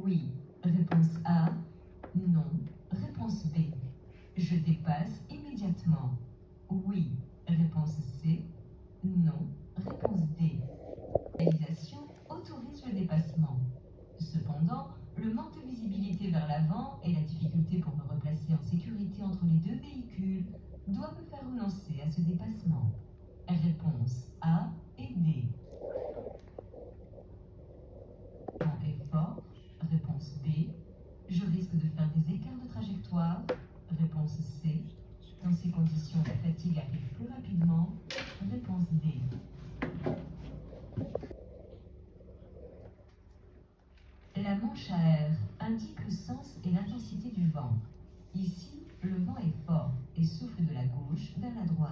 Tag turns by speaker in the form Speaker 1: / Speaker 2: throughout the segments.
Speaker 1: Oui. Réponse A. Non. Réponse B. Je dépasse immédiatement. Oui. Réponse C. Non. Réponse D. La réalisation autorise le dépassement. Cependant, le manque de visibilité vers l'avant et la difficulté pour me replacer en sécurité entre les deux véhicules doivent me faire renoncer à ce dépassement. Réponse A et D. Le vent est fort. Réponse B. Je risque de faire des écarts de trajectoire. Réponse C. Dans ces conditions, la fatigue arrive plus rapidement. Réponse D. La manche à air indique le sens et l'intensité du vent. Ici, le vent est fort et souffle de la gauche vers la droite.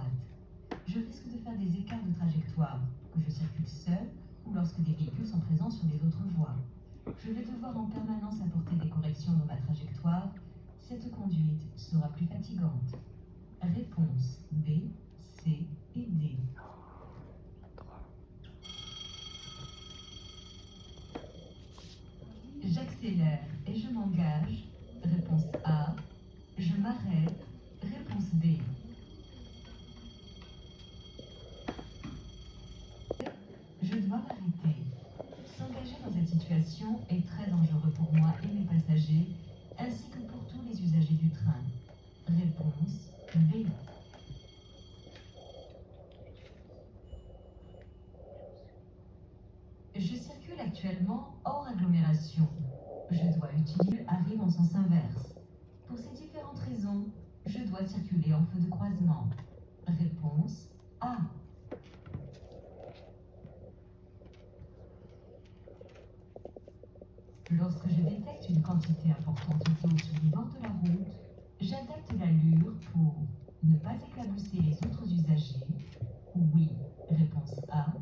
Speaker 1: Je risque de faire des écarts de trajectoire, que je circule seul ou lorsque des véhicules sont présents sur les autres voies. Je vais devoir en permanence apporter des corrections dans ma trajectoire. Cette conduite sera plus fatigante. Réponse B, C et D. J'accélère et je m'engage. Réponse A. Je m'arrête. Réponse B. Je dois m'arrêter. S'engager dans cette situation est très dangereux pour moi et mes passagers, ainsi que pour tous les usagers du train. Réponse B. Je circule actuellement hors agglomération. Je dois utiliser arrive en sens inverse. Pour ces différentes raisons, je dois circuler en feu de croisement. Réponse A. Lorsque je détecte une quantité importante d'eau sur le bord de la route, j'adapte l'allure pour ne pas éclabousser les autres usagers. Oui, réponse A.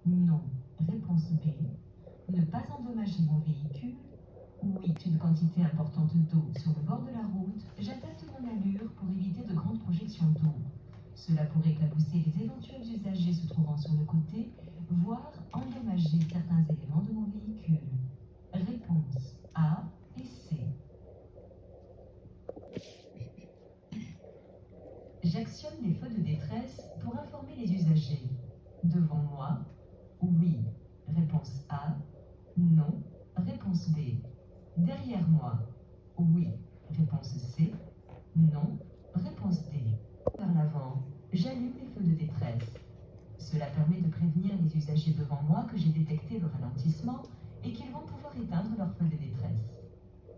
Speaker 1: Non, réponse B. Ne pas endommager mon véhicule. Oui, une quantité importante d'eau sur le bord de la route, j'adapte mon allure pour éviter de grandes projections d'eau. Cela pourrait éclabousser les éventuels usagers se trouvant sur le côté, voire endommager certains éléments de mon véhicule. Réponse A et C. J'actionne les feux de détresse pour informer les usagers. Devant moi, oui. Réponse A. Non. Réponse B. Derrière moi, oui. Réponse C. Non. Réponse D. Vers l'avant, j'allume les feux de détresse. Cela permet de prévenir les usagers devant moi que j'ai détecté le ralentissement et qu'ils vont pouvoir éteindre leur feu de détresse.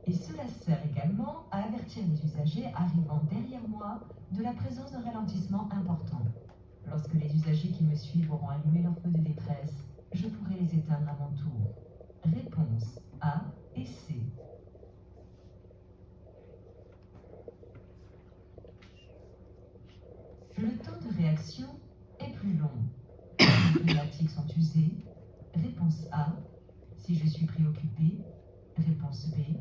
Speaker 1: Et cela sert également à avertir les usagers arrivant derrière moi de la présence d'un ralentissement important. Lorsque les usagers qui me suivent auront allumé leur feu de détresse, je pourrai les éteindre à mon tour. Réponse A et C. Le temps de réaction est plus long. Les pneumatiques sont usés. Réponse A. Si je suis préoccupé. Réponse B.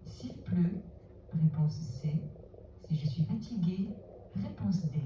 Speaker 1: S'il pleut. Réponse C. Si je suis fatigué. Réponse D.